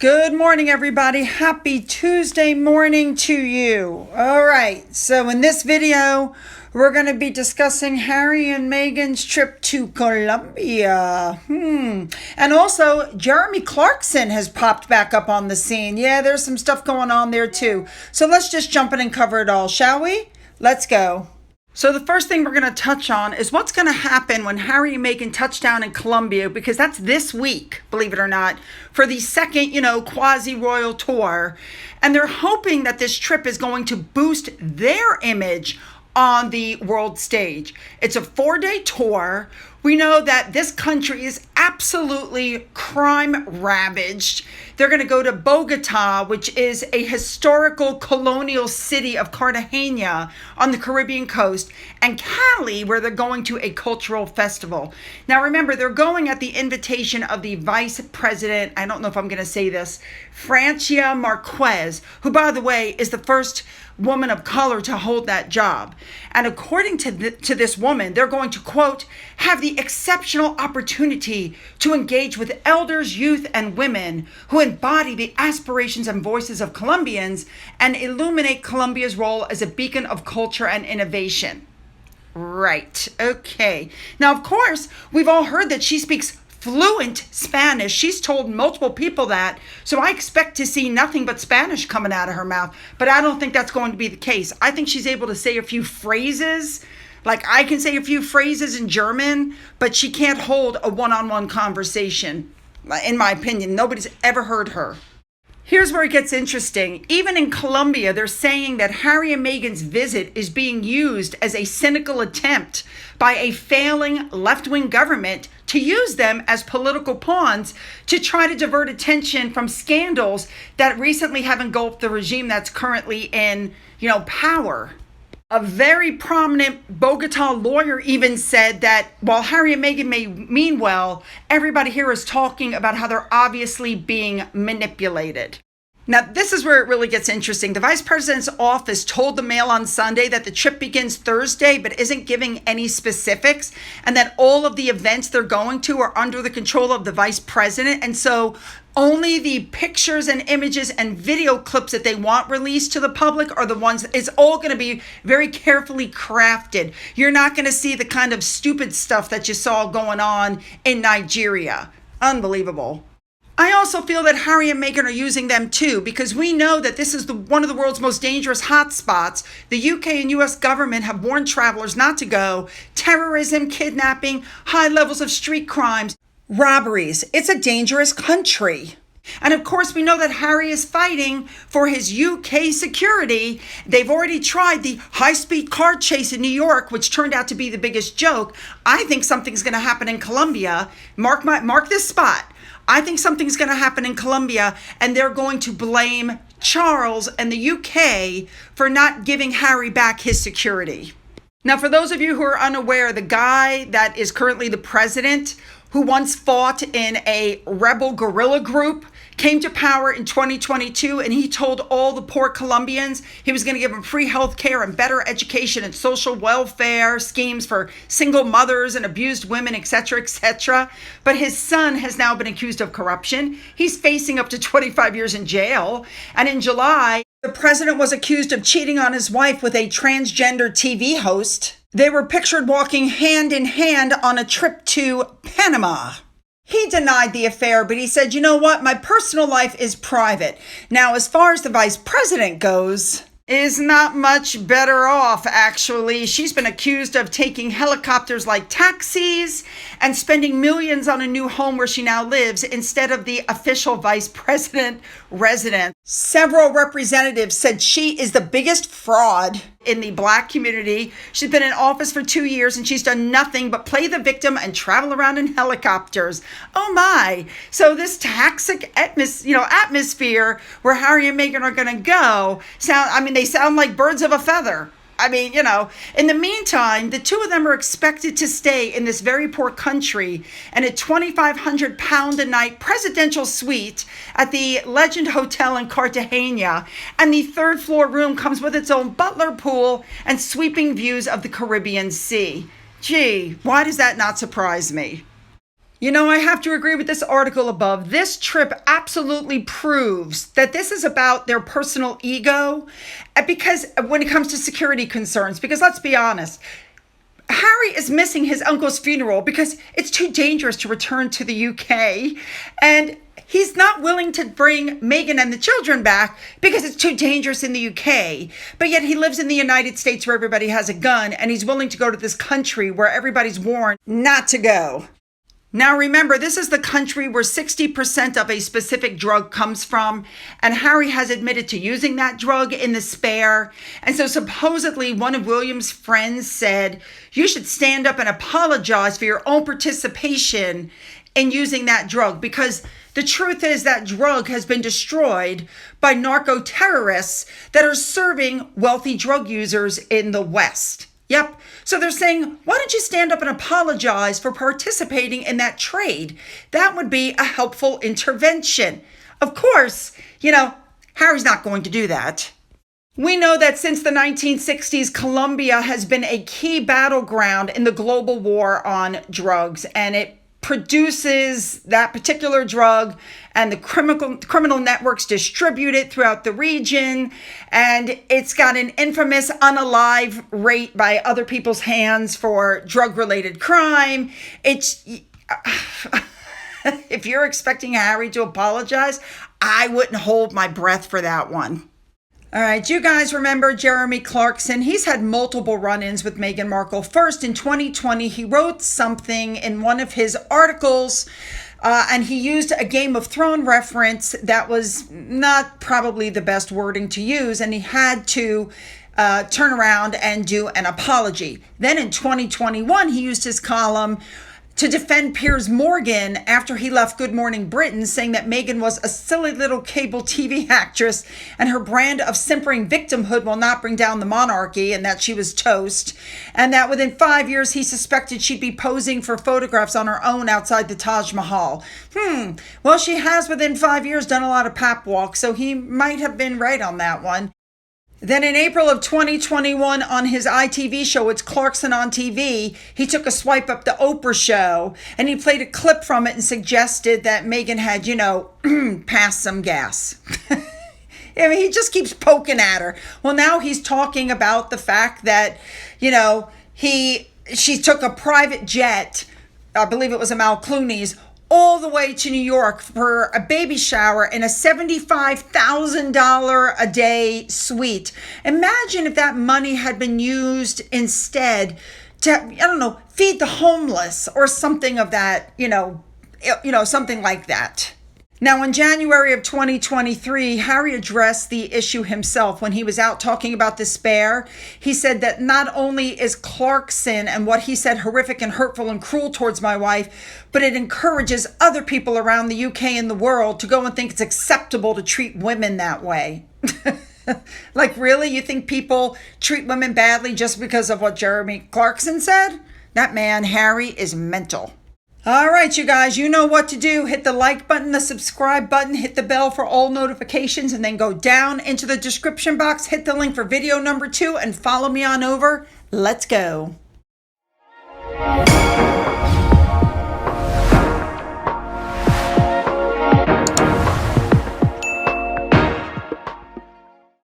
Good morning, everybody. Happy Tuesday morning to you. All right, so in this video, we're going to be discussing Harry and Meghan's trip to Colombia. And also, Jeremy Clarkson has popped back up on the scene. Yeah, there's some stuff going on there too. So let's just jump in and cover it all, shall we? Let's go. So the first thing we're going to touch on is what's going to happen when Harry and Meghan touch down in Colombia, because that's this week, believe it or not, for the second, quasi-royal tour. And they're hoping that this trip is going to boost their image on the world stage. It's a 4-day tour. We know that this country is absolutely crime ravaged. They're going to go to Bogota, which is a historical colonial city of Cartagena on the Caribbean coast, and Cali, where they're going to a cultural festival. Now, remember, they're going at the invitation of the vice president, I don't know if I'm going to say this, Francia Marquez, who, by the way, is the first woman of color to hold that job. And according to this woman, they're going to, quote, have the exceptional opportunity to engage with elders, youth, and women who embody the aspirations and voices of Colombians and illuminate Colombia's role as a beacon of culture and innovation. Right. Okay. Now, of course, we've all heard that she speaks fluent Spanish. She's told multiple people that. So I expect to see nothing but Spanish coming out of her mouth. But I don't think that's going to be the case. I think she's able to say a few phrases. Like I can say a few phrases in German, but she can't hold a one-on-one conversation. In my opinion, nobody's ever heard her. Here's where it gets interesting. Even in Colombia, they're saying that Harry and Meghan's visit is being used as a cynical attempt by a failing left-wing government to use them as political pawns to try to divert attention from scandals that recently have engulfed the regime that's currently in, power. A very prominent Bogota lawyer even said that while Harry and Meghan may mean well, everybody here is talking about how they're obviously being manipulated. Now, this is where it really gets interesting. The vice president's office told the Mail on Sunday that the trip begins Thursday, but isn't giving any specifics, and that all of the events they're going to are under the control of the vice president. And so only the pictures and images and video clips that they want released to the public are the ones, it's all going to be very carefully crafted. You're not going to see the kind of stupid stuff that you saw going on in Nigeria. Unbelievable. I also feel that Harry and Meghan are using them too, because we know that this is one of the world's most dangerous hotspots. The UK and US government have warned travelers not to go. Terrorism, kidnapping, high levels of street crimes, robberies. It's a dangerous country. And of course, we know that Harry is fighting for his UK security. They've already tried the high-speed car chase in New York, which turned out to be the biggest joke. I think something's going to happen in Colombia. Mark this spot. I think something's going to happen in Colombia, and they're going to blame Charles and the UK for not giving Harry back his security. Now, for those of you who are unaware, the guy that is currently the president, who once fought in a rebel guerrilla group, came to power in 2022, and he told all the poor Colombians he was going to give them free health care and better education and social welfare schemes for single mothers and abused women, etc., etc. But his son has now been accused of corruption. He's facing up to 25 years in jail. And in July, the president was accused of cheating on his wife with a transgender TV host. They were pictured walking hand in hand on a trip to Panama. He denied the affair, but he said, you know what? My personal life is private. Now, as far as the vice president goes, is not much better off, actually. She's been accused of taking helicopters like taxis and spending millions on a new home where she now lives instead of the official vice president residence. Several representatives said she is the biggest fraud in the Black community. She's been in office for 2 years and she's done nothing but play the victim and travel around in helicopters. Oh my. So this toxic atmosphere where Harry and Meghan are going to go, they sound like birds of a feather. In the meantime, the two of them are expected to stay in this very poor country in a £2,500 a night presidential suite at the Legend Hotel in Cartagena. And the third floor room comes with its own butler pool and sweeping views of the Caribbean Sea. Gee, why does that not surprise me? You know, I have to agree with this article above. This trip absolutely proves that this is about their personal ego, because when it comes to security concerns, because let's be honest, Harry is missing his uncle's funeral because it's too dangerous to return to the UK, and he's not willing to bring Meghan and the children back because it's too dangerous in the UK. But yet he lives in the United States where everybody has a gun, and he's willing to go to this country where everybody's warned not to go. Now remember, this is the country where 60% of a specific drug comes from, and Harry has admitted to using that drug in the Spare. And so supposedly one of William's friends said, you should stand up and apologize for your own participation in using that drug, because the truth is that drug has been destroyed by narco-terrorists that are serving wealthy drug users in the West. Yep. So they're saying, why don't you stand up and apologize for participating in that trade? That would be a helpful intervention. Of course, Harry's not going to do that. We know that since the 1960s, Colombia has been a key battleground in the global war on drugs, and it produces that particular drug, and the criminal networks distribute it throughout the region, and it's got an infamous unalive rate by other people's hands for drug-related crime. It's if you're expecting Harry to apologize, I wouldn't hold my breath for that one. All right, you guys remember Jeremy Clarkson? He's had multiple run-ins with Meghan Markle. First, in 2020, he wrote something in one of his articles, and he used a Game of Thrones reference that was not probably the best wording to use, and he had to turn around and do an apology. Then in 2021, he used his column to defend Piers Morgan after he left Good Morning Britain, saying that Meghan was a silly little cable TV actress and her brand of simpering victimhood will not bring down the monarchy, and that she was toast, and that within 5 years he suspected she'd be posing for photographs on her own outside the Taj Mahal. Well, she has within 5 years done a lot of pap walks, so he might have been right on that one. Then in April of 2021 on his ITV show, It's Clarkson on TV, he took a swipe up the Oprah show, and he played a clip from it and suggested that Meghan had, passed some gas. I mean, he just keeps poking at her. Well, now he's talking about the fact that, she took a private jet, I believe it was Amal Clooney's, all the way to New York for a baby shower in a $75,000 a day suite. Imagine if that money had been used instead to, feed the homeless or something of that, something like that. Now, in January of 2023, Harry addressed the issue himself when he was out talking about the Spare. He said that not only is Clarkson and what he said horrific and hurtful and cruel towards my wife, but it encourages other people around the UK and the world to go and think it's acceptable to treat women that way. Like, really? You think people treat women badly just because of what Jeremy Clarkson said? That man, Harry, is mental. All right, you guys, you know what to do. Hit the like button, the subscribe button, hit the bell for all notifications, and then go down into the description box, hit the link for video number 2, and follow me on over. Let's go.